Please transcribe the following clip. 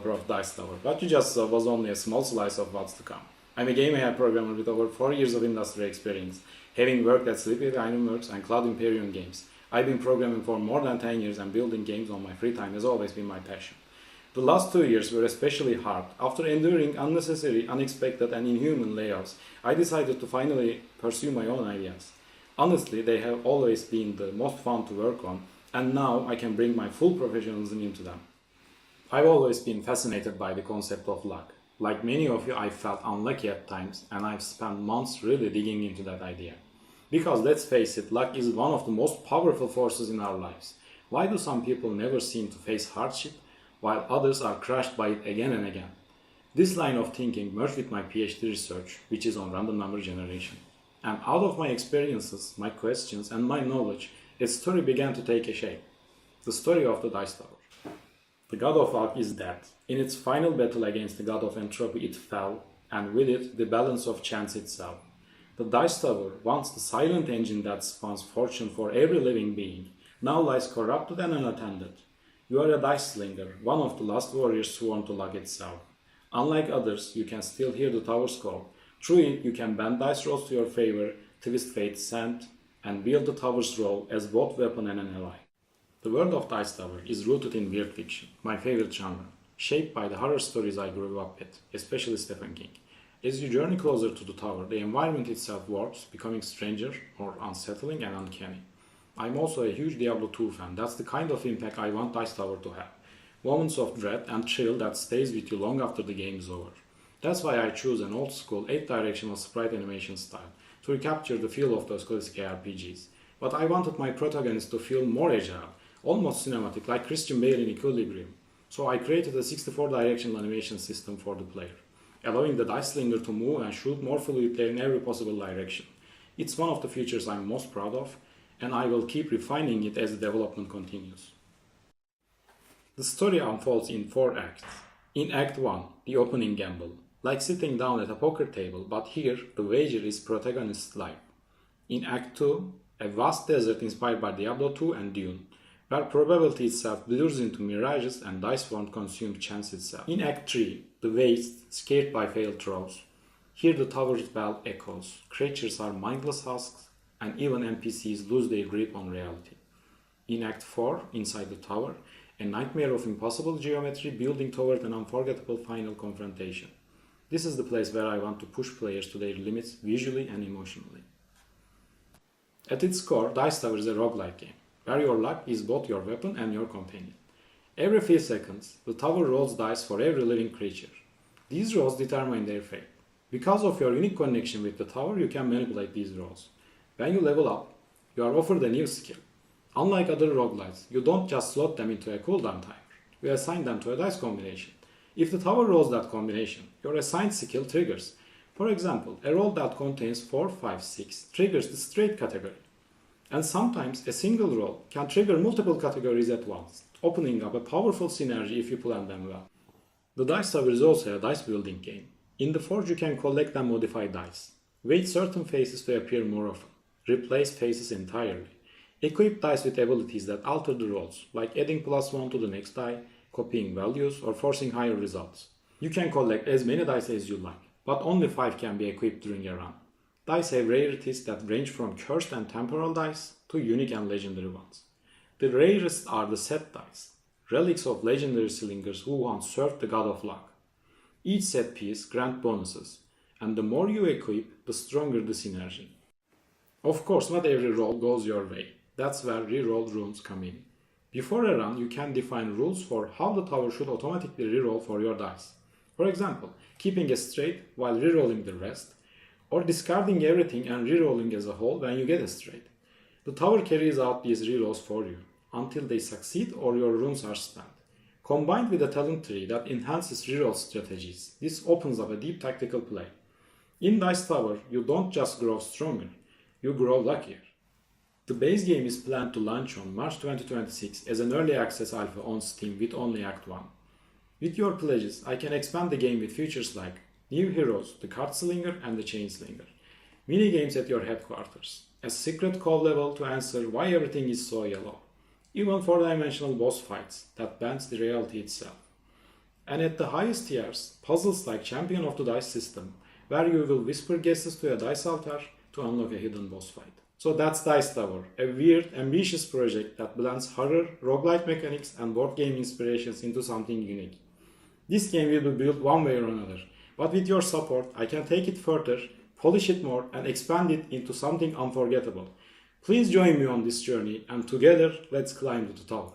developer of Dice Tower. What you just saw was only a small slice of what's to come. I'm a game AI programmer with over 4 years of industry experience, having worked at Sleepy Ironworks and Cloud Imperium Games. I've been programming for more than 10 years, and building games on my free time has always been my passion. The last 2 years were especially hard. After enduring unnecessary, unexpected and inhuman layoffs, I decided to finally pursue my own ideas. Honestly, they have always been the most fun to work on, and now I can bring my full professionalism into them. I've always been fascinated by the concept of luck. Like many of you, I felt unlucky at times, and I've spent months really digging into that idea. Because let's face it, luck is one of the most powerful forces in our lives. Why do some people never seem to face hardship, while others are crushed by it again and again? This line of thinking merged with my PhD research, which is on random number generation. And out of my experiences, my questions, and my knowledge, a story began to take a shape. The story of the Dice Tower. The god of luck is dead. In its final battle against the god of entropy, it fell, and with it, the balance of chance itself. The Dice Tower, once the silent engine that spawns fortune for every living being, now lies corrupted and unattended. You are a dice slinger, one of the last warriors sworn to luck itself. Unlike others, you can still hear the tower's call. Through it, you can bend dice rolls to your favor, twist fate's scent, and wield the tower's role as both weapon and an ally. The world of Dice Tower is rooted in weird fiction, my favorite genre, shaped by the horror stories I grew up with, especially Stephen King. As you journey closer to the tower, the environment itself warps, becoming stranger, more unsettling and uncanny. I'm also a huge Diablo 2 fan. That's the kind of impact I want Dice Tower to have. Moments of dread and thrill that stays with you long after the game is over. That's why I choose an old-school 8-directional sprite animation style to recapture the feel of those classic RPGs. But I wanted my protagonist to feel more agile, almost cinematic, like Christian Bale in Equilibrium. So I created a 64-directional animation system for the player, allowing the dice slinger to move and shoot more fluidly in every possible direction. It's one of the features I'm most proud of, and I will keep refining it as the development continues. The story unfolds in 4 acts. In Act 1, the opening gamble, like sitting down at a poker table, but here the wager is protagonist's life. In Act 2, a vast desert inspired by Diablo 2 and Dune, where probability itself blurs into mirages and dice won't consume chance itself. In Act 3, the waste, scared by failed throws. Here the tower's bell echoes, creatures are mindless husks, and even NPCs lose their grip on reality. In Act 4, inside the tower, a nightmare of impossible geometry building toward an unforgettable final confrontation. This is the place where I want to push players to their limits visually and emotionally. At its core, Dice Tower is a roguelike game, where your luck is both your weapon and your companion. Every few seconds, the tower rolls dice for every living creature. These rolls determine their fate. Because of your unique connection with the tower, you can manipulate these rolls. When you level up, you are offered a new skill. Unlike other roguelites, you don't just slot them into a cooldown timer. You assign them to a dice combination. If the tower rolls that combination, your assigned skill triggers. For example, a roll that contains 4, 5, 6 triggers the straight category. And sometimes a single roll can trigger multiple categories at once, opening up a powerful synergy if you plan them well. The Dice Tower is also a dice building game. In the Forge you can collect and modify dice, wait certain faces to appear more often, replace faces entirely, equip dice with abilities that alter the rolls, like adding +1 to the next die, copying values, or forcing higher results. You can collect as many dice as you like, but only 5 can be equipped during a run. Dice have rarities that range from cursed and temporal dice to unique and legendary ones. The rarest are the set dice, relics of legendary slingers who once served the god of luck. Each set piece grants bonuses, and the more you equip, the stronger the synergy. Of course, not every roll goes your way. That's where reroll runes come in. Before a run, you can define rules for how the tower should automatically reroll for your dice. For example, keeping a straight while rerolling the rest, or discarding everything and rerolling as a whole when you get a straight. The tower carries out these rerolls for you, until they succeed or your runes are spent. Combined with a talent tree that enhances reroll strategies, this opens up a deep tactical play. In Dice Tower, you don't just grow stronger, you grow luckier. The base game is planned to launch on March 2026 as an early access alpha on Steam with only Act 1. With your pledges, I can expand the game with features like new heroes, the Card Slinger and the Chain Slinger, mini-games at your headquarters, a secret call level to answer why everything is so yellow, even 4-dimensional boss fights that bends the reality itself. And at the highest tiers, puzzles like Champion of the Dice system, where you will whisper guesses to a dice altar to unlock a hidden boss fight. So that's Dice Tower, a weird, ambitious project that blends horror, roguelite mechanics, and board game inspirations into something unique. This game will be built one way or another, but with your support, I can take it further, polish it more, and expand it into something unforgettable. Please join me on this journey, and together, let's climb to the tower.